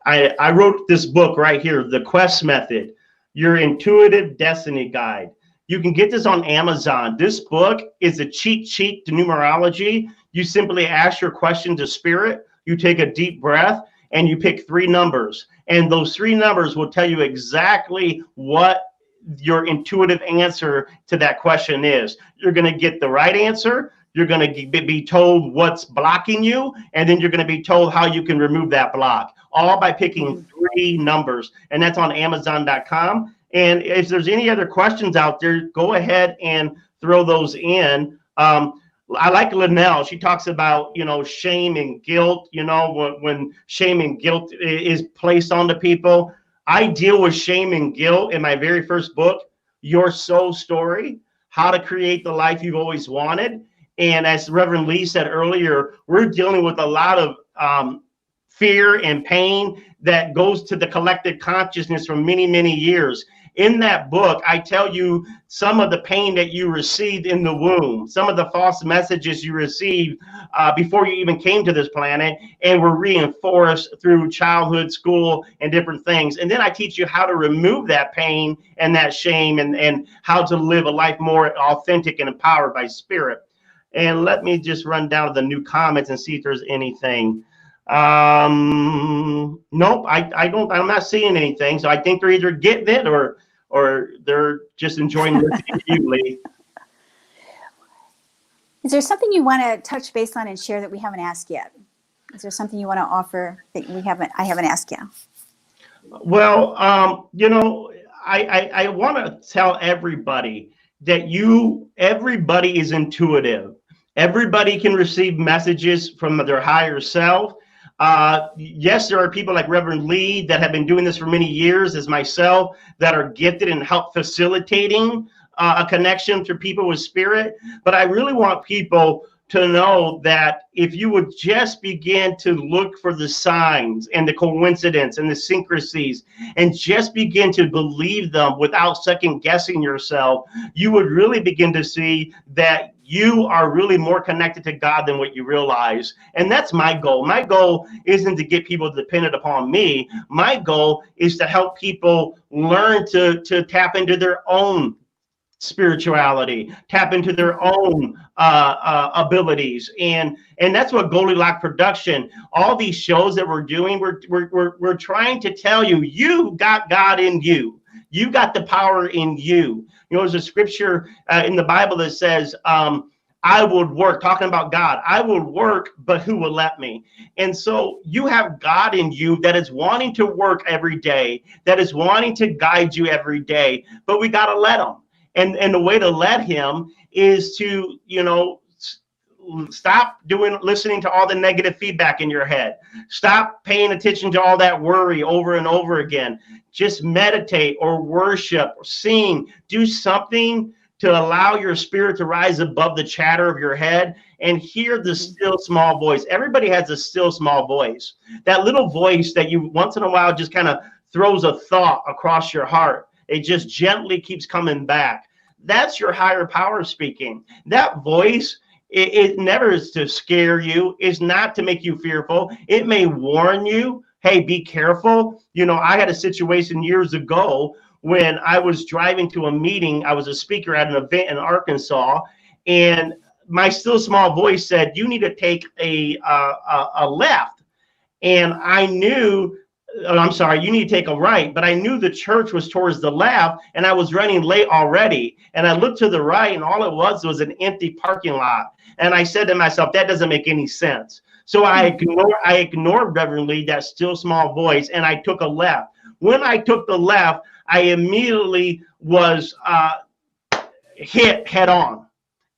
I wrote this book right here, The Quest Method, Your Intuitive Destiny Guide. You can get this on Amazon. This book is a cheat sheet to numerology. You simply ask your question to spirit, you take a deep breath, and you pick 3 numbers. And those 3 numbers will tell you exactly what your intuitive answer to that question is. You're going to get the right answer. You're going to be told what's blocking you, and then you're going to be told how you can remove that block, all by picking 3 numbers. And that's on Amazon.com. And if there's any other questions out there, go ahead and throw those in. I like Linnell. She talks about, shame and guilt, when shame and guilt is placed onto people. I deal with shame and guilt in my very first book, Your Soul Story, How to Create the Life You've Always Wanted. And as Reverend Lee said earlier, we're dealing with a lot of fear and pain that goes to the collective consciousness for many, many years. In that book, I tell you some of the pain that you received in the womb, some of the false messages you received before you even came to this planet, and were reinforced through childhood, school, and different things. And then I teach you how to remove that pain and that shame, and how to live a life more authentic and empowered by spirit. And let me just run down to the new comments and see if there's anything. Nope, I'm not seeing anything. So I think they're either getting it or they're just enjoying listening to you, Lee. Is there something you want to touch base on and share that we haven't asked yet? Is there something you want to offer that I haven't asked yet? Well, I want to tell everybody that everybody is intuitive. Everybody can receive messages from their higher self. Yes, there are people like Reverend Lea that have been doing this for many years, as myself, that are gifted and help facilitating a connection to people with spirit. But I really want people to know that if you would just begin to look for the signs and the coincidence and the synchronicities and just begin to believe them without second guessing yourself, you would really begin to see that you are really more connected to God than what you realize. And that's my goal. My goal isn't to get people dependent upon me. My goal is to help people learn to tap into their own spirituality, tap into their own abilities, and that's what Goldylocks Production, all these shows that we're doing, we're trying to tell you, you got God in you. You got the power in you. You know, there's a scripture in the Bible that says, I would work, talking about God, I would work, but who will let me? And so you have God in you that is wanting to work every day, that is wanting to guide you every day, but we got to let him. And the way to let him is to, you know, stop listening to all the negative feedback in your head. Stop paying attention to all that worry over and over again. Just meditate or worship or sing. Do something to allow your spirit to rise above the chatter of your head and hear the still small voice. Everybody has a still small voice. That little voice that you once in a while just kind of throws a thought across your heart. It just gently keeps coming back. That's your higher power speaking. That voice, it never is to scare you. It's not to make you fearful. It may warn you, hey, be careful. You know, I had a situation years ago when I was driving to a meeting. I was a speaker at an event in Arkansas, and my still small voice said, you need to take a left. And I knew, I'm sorry, you need to take a right, but I knew the church was towards the left and I was running late already. And I looked to the right and all it was an empty parking lot. And I said to myself, that doesn't make any sense. So I ignored Reverend Lea, that still small voice, and I took a left. When I took the left, I immediately was hit head on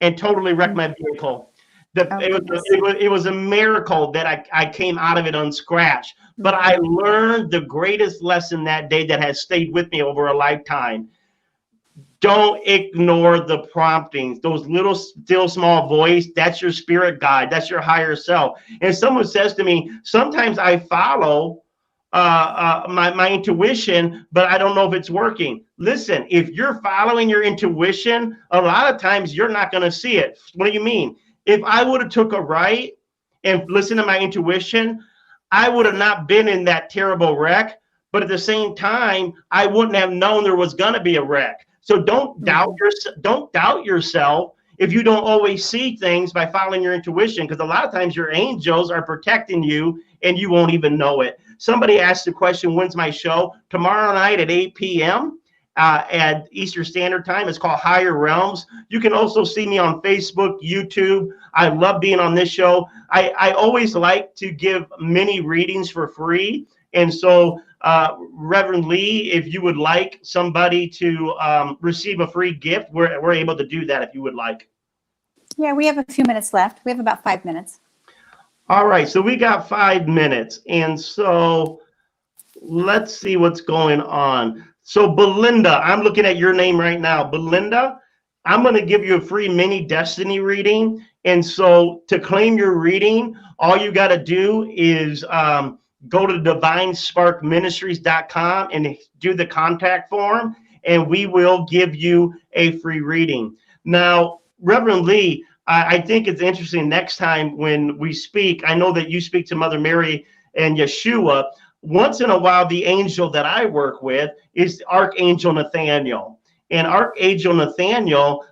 and totally wrecked my vehicle. It was a miracle that I came out of it unscratched. But I learned the greatest lesson that day that has stayed with me over a lifetime. Don't ignore the promptings, those little still small voice. That's your spirit guide. That's your higher self. And someone says to me, sometimes I follow my intuition, but I don't know if it's working. Listen, if you're following your intuition, a lot of times you're not going to see it. What do you mean? If I would have took a right and listened to my intuition, I would have not been in that terrible wreck. But at the same time, I wouldn't have known there was going to be a wreck. So don't doubt yourself if you don't always see things by following your intuition, because a lot of times your angels are protecting you and you won't even know it. Somebody asked the question, when's my show? Tomorrow night at 8 p.m. At Eastern Standard Time. It's called Higher Realms. You can also see me on Facebook, YouTube. I love being on this show. I always like to give mini readings for free. And so, Reverend Lea, if you would like somebody to receive a free gift, we're able to do that if you would like. Yeah, we have a few minutes left. We have about 5 minutes. All right, so we got 5 minutes. And so let's see what's going on. So Belinda, I'm looking at your name right now. Belinda, I'm going to give you a free mini destiny reading. And so to claim your reading, all you got to do is go to divinesparkministries.com and do the contact form, and we will give you a free reading. Now, Reverend Lea, I think it's interesting next time when we speak, I know that you speak to Mother Mary and Yeshua. Once in a while, the angel that I work with is Archangel Nathaniel. And Archangel Nathaniel,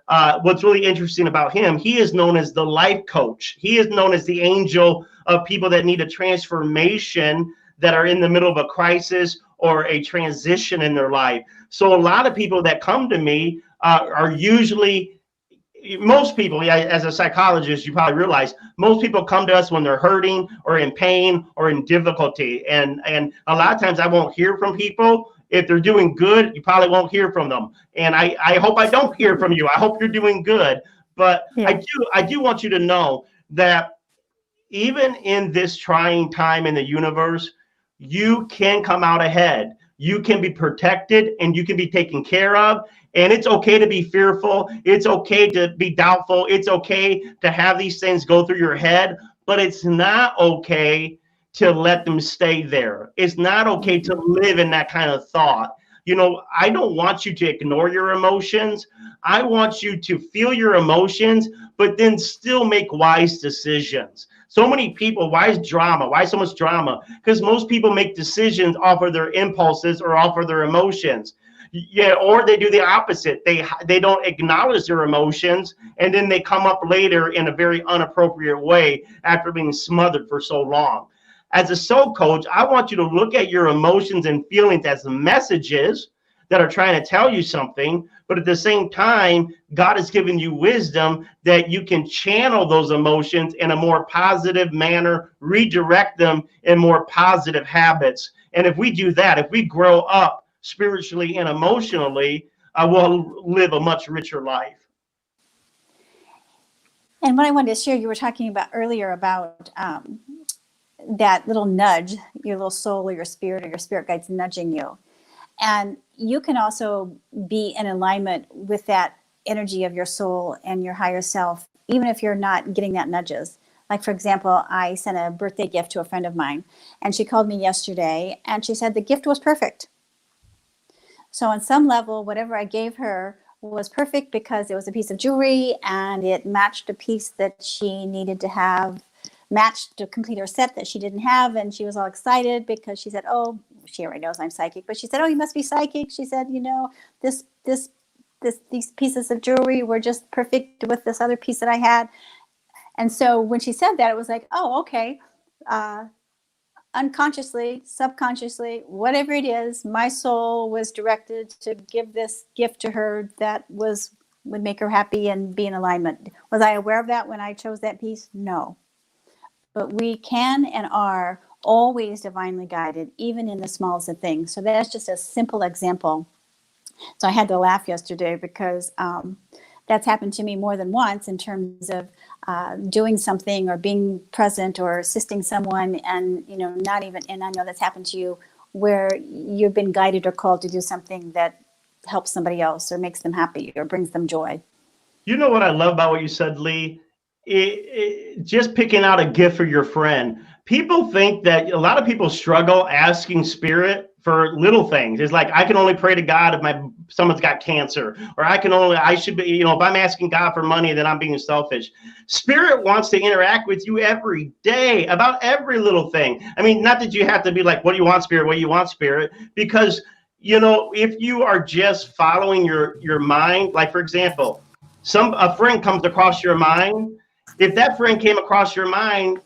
what's really interesting about him, he is known as the life coach. He is known as the angel of people that need a transformation, that are in the middle of a crisis or a transition in their life. So a lot of people that come to me are usually, most people, as a psychologist, you probably realize, most people come to us when they're hurting or in pain or in difficulty. And a lot of times I won't hear from people. If they're doing good, you probably won't hear from them. And I hope I don't hear from you. I hope you're doing good. But yeah. I do want you to know that even in this trying time in the universe, you can come out ahead. You can be protected and you can be taken care of. And it's okay to be fearful. It's okay to be doubtful. It's okay to have these things go through your head, but it's not okay to let them stay there. It's not okay to live in that kind of thought. You know, I don't want you to ignore your emotions. I want you to feel your emotions, but then still make wise decisions. So many people, why is drama? Why so much drama? Because most people make decisions off of their impulses or off of their emotions. Yeah, or they do the opposite. They don't acknowledge their emotions, and then they come up later in a very inappropriate way after being smothered for so long. As a soul coach, I want you to look at your emotions and feelings as messages that are trying to tell you something, but at the same time, God has given you wisdom that you can channel those emotions in a more positive manner, redirect them in more positive habits. And if we do that, if we grow up spiritually and emotionally, we'll live a much richer life. And what I wanted to share, you were talking about earlier about that little nudge, your little soul or your spirit guides nudging you. And you can also be in alignment with that energy of your soul and your higher self, even if you're not getting that nudges. Like, for example, I sent a birthday gift to a friend of mine, and she called me yesterday, and she said the gift was perfect. So on some level, whatever I gave her was perfect because it was a piece of jewelry, and it matched a piece that she needed to have, matched to complete her set that she didn't have. And she was all excited because she said, oh, she already knows I'm psychic, but she said, oh, you must be psychic. She said, you know, these pieces of jewelry were just perfect with this other piece that I had. And so when she said that, it was like, oh, okay. Unconsciously, subconsciously, whatever it is, my soul was directed to give this gift to her that would make her happy and be in alignment. Was I aware of that when I chose that piece? No. But we can and are always divinely guided, even in the smallest of things. So that's just a simple example. So I had to laugh yesterday because that's happened to me more than once in terms of doing something or being present or assisting someone, and not even, and I know that's happened to you, where you've been guided or called to do something that helps somebody else or makes them happy or brings them joy. You know what I love about what you said, Lee? Just picking out a gift for your friend. People think that a lot of people struggle asking spirit for little things. It's like, I can only pray to God if someone's got cancer, or I should be, if I'm asking God for money, then I'm being selfish. Spirit wants to interact with you every day about every little thing. I mean, not that you have to be like, what do you want, Spirit? What do you want, Spirit? Because, if you are just following your mind, like, for example, a friend comes across your mind. If that friend came across your mind,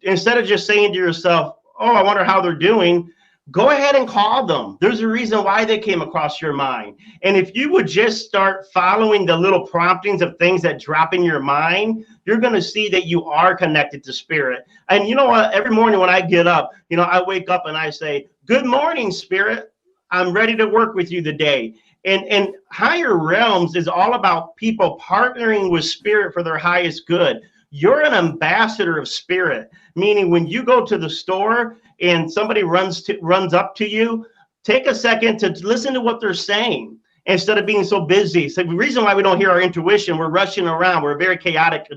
instead of just saying to yourself, oh, I wonder how they're doing, go ahead and call them. There's a reason why they came across your mind. And if you would just start following the little promptings of things that drop in your mind, you're going to see that you are connected to spirit. And you know what? Every morning when I get up, I wake up and I say, good morning, spirit. I'm ready to work with you today. And higher realms is all about people partnering with spirit for their highest good. You're an ambassador of spirit, meaning when you go to the store and somebody runs up to you, take a second to listen to what they're saying instead of being so busy. So the reason why we don't hear our intuition, we're rushing around. We're a very chaotic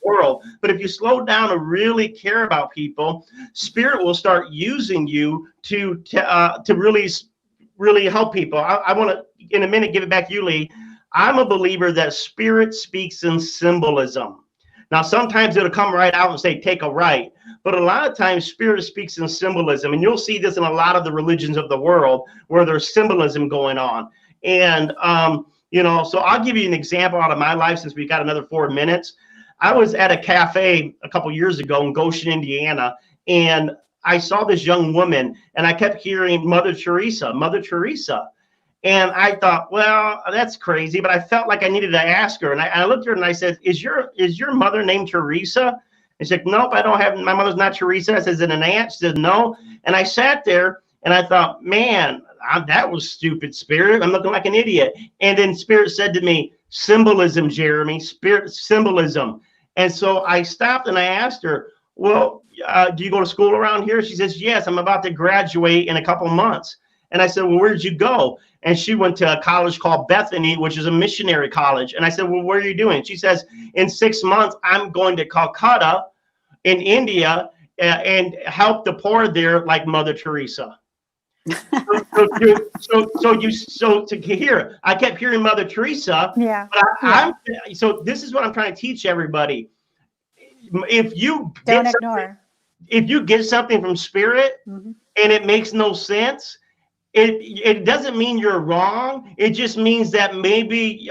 world. But if you slow down and really care about people, spirit will start using you to really help people. I want to, in a minute, give it back to you, Lee. I'm a believer that spirit speaks in symbolism. Now, sometimes it'll come right out and say, take a right. But a lot of times spirit speaks in symbolism. And you'll see this in a lot of the religions of the world where there's symbolism going on. And, so I'll give you an example out of my life since we got another 4 minutes. I was at a cafe a couple years ago in Goshen, Indiana, and I saw this young woman and I kept hearing Mother Teresa, Mother Teresa. And I thought, well, that's crazy, but I felt like I needed to ask her. And I looked at her and I said, is your mother named Teresa? And she said, nope, I don't have, my mother's not Teresa. I said, is it an aunt? She said, no. And I sat there and I thought, man, that was stupid, spirit. I'm looking like an idiot. And then spirit said to me, symbolism, Jeremy, spirit symbolism. And so I stopped and I asked her, well, do you go to school around here? She says, yes, I'm about to graduate in a couple months. And I said, well, where did you go? And she went to a college called Bethany, which is a missionary college. And I said, well, what are you doing? She says, in 6 months, I'm going to Calcutta in India and help the poor there like Mother Teresa. So to hear, I kept hearing Mother Teresa. Yeah. But so this is what I'm trying to teach everybody. If you get something from spirit and it makes no sense, it doesn't mean you're wrong. It just means that maybe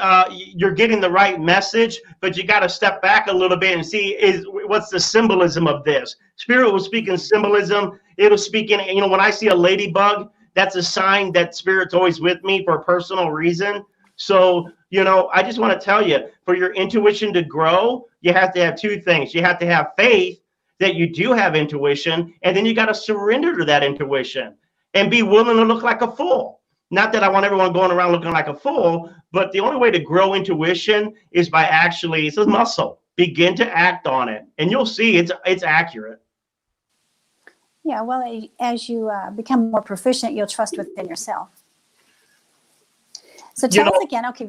you're getting the right message, but you got to step back a little bit and see what's the symbolism of this. Spirit will speak in symbolism. It'll speak in, when I see a ladybug, that's a sign that spirit's always with me for a personal reason. So, I just want to tell you, for your intuition to grow, you have to have two things. You have to have faith that you do have intuition, and then you got to surrender to that intuition and be willing to look like a fool. Not that I want everyone going around looking like a fool, but the only way to grow intuition is by actually, it's a muscle. Begin to act on it, and you'll see it's accurate. Yeah, well, as you become more proficient, you'll trust within yourself. So tell us again. Okay,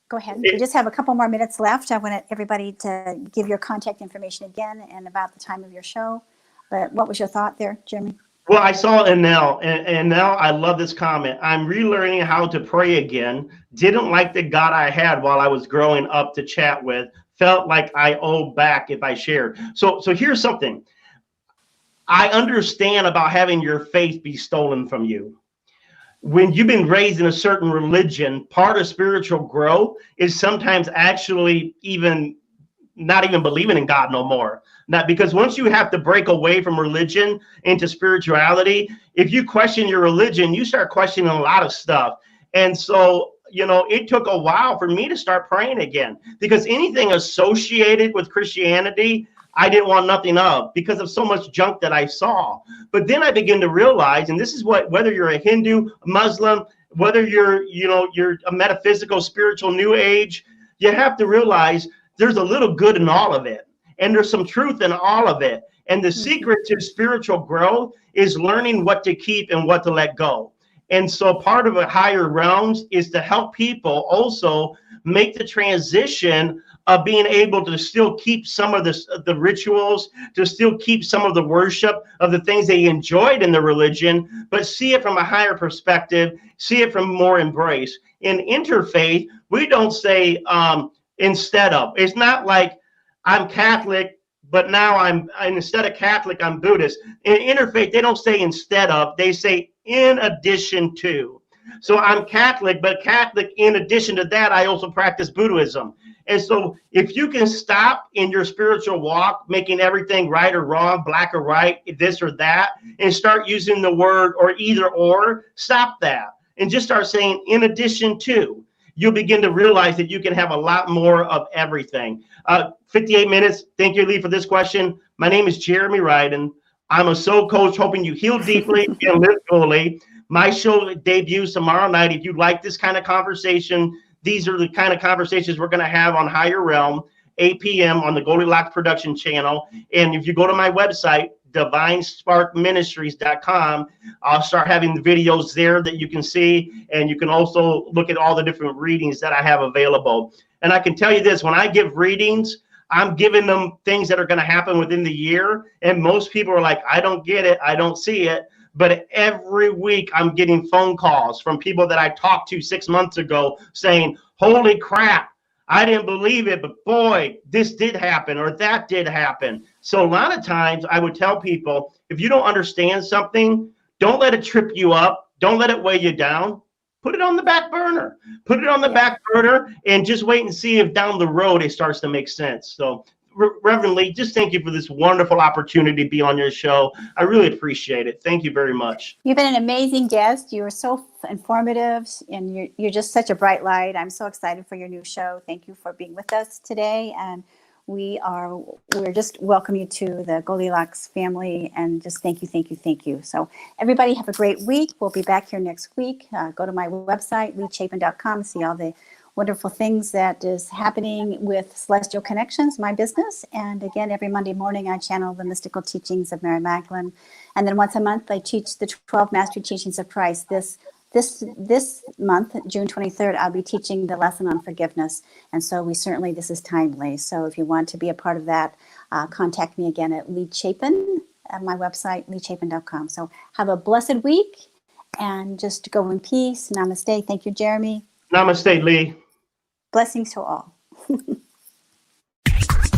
go ahead. We just have a couple more minutes left. I want everybody to give your contact information again and about the time of your show. But what was your thought there, Jeremy? Well, I saw Anel, and now I love this comment. I'm relearning how to pray again. Didn't like the God I had while I was growing up to chat with. Felt like I owe back if I shared. So here's something. I understand about having your faith be stolen from you. When you've been raised in a certain religion, part of spiritual growth is sometimes actually not even believing in God no more. Not because once you have to break away from religion into spirituality, if you question your religion, you start questioning a lot of stuff. And so, it took a while for me to start praying again, because anything associated with Christianity, I didn't want nothing of, because of so much junk that I saw. But then I began to realize, and this is whether you're a Hindu, Muslim, whether you're a metaphysical, spiritual, new age, you have to realize there's a little good in all of it. And there's some truth in all of it. And the secret to spiritual growth is learning what to keep and what to let go. And so part of a higher realms is to help people also make the transition of being able to still keep some of the rituals, to still keep some of the worship of the things they enjoyed in the religion, but see it from a higher perspective, see it from more embrace. In interfaith, we don't say instead of. It's not like I'm Catholic, but now instead of Catholic, I'm Buddhist. In interfaith, they don't say instead of, they say in addition to. So I'm Catholic, but Catholic, in addition to that, I also practice Buddhism. And so if you can stop in your spiritual walk, making everything right or wrong, black or white, this or that, and start using the word or either or, stop that. And just start saying in addition to. You'll begin to realize that you can have a lot more of everything. 58 minutes. Thank you, Lee, for this question. My name is Jeremy Riden. I'm a soul coach helping you heal deeply and live fully. My show debuts tomorrow night. If you like this kind of conversation, these are the kind of conversations we're going to have on Higher Realm, 8 p.m. on the Goldylocks Production channel. And if you go to my website, divinesparkministries.com, I'll start having the videos there that you can see, and you can also look at all the different readings that I have available. And I can tell you this, when I give readings, I'm giving them things that are going to happen within the year, and most people are like, I don't get it, I don't see it. But every week I'm getting phone calls from people that I talked to 6 months ago saying, holy crap, I didn't believe it, but boy, this did happen or that did happen. So a lot of times I would tell people, if you don't understand something, don't let it trip you up. Don't let it weigh you down. Put it on the back burner. Put it on the back burner and just wait and see if down the road it starts to make sense. So Reverend Lee, just thank you for this wonderful opportunity to be on your show. I really appreciate it. Thank you very much. You've been an amazing guest. You were so informative, and you're just such a bright light. I'm so excited for your new show. Thank you for being with us today. And we're just welcome you to the Goldylocks family, and just thank you. So everybody have a great week. We'll be back here next week. Go to my website, leachapin.com, see all the wonderful things that is happening with Celestial Connections, my business. And again, every Monday morning, I channel the mystical teachings of Mary Magdalene. And then once a month, I teach the 12 Mastery Teachings of Christ. This month, June 23rd, I'll be teaching the lesson on forgiveness. And so this is timely. So if you want to be a part of that, contact me again at Lea Chapin, at my website, leachapin.com. So have a blessed week and just go in peace. Namaste. Thank you, Jeremy. Namaste, Lee. Blessings to all.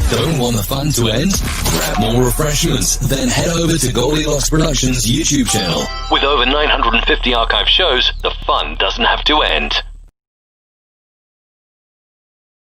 Don't want the fun to end? Grab more refreshments, then head over to Goldylocks Productions YouTube channel. With over 950 archive shows, the fun doesn't have to end.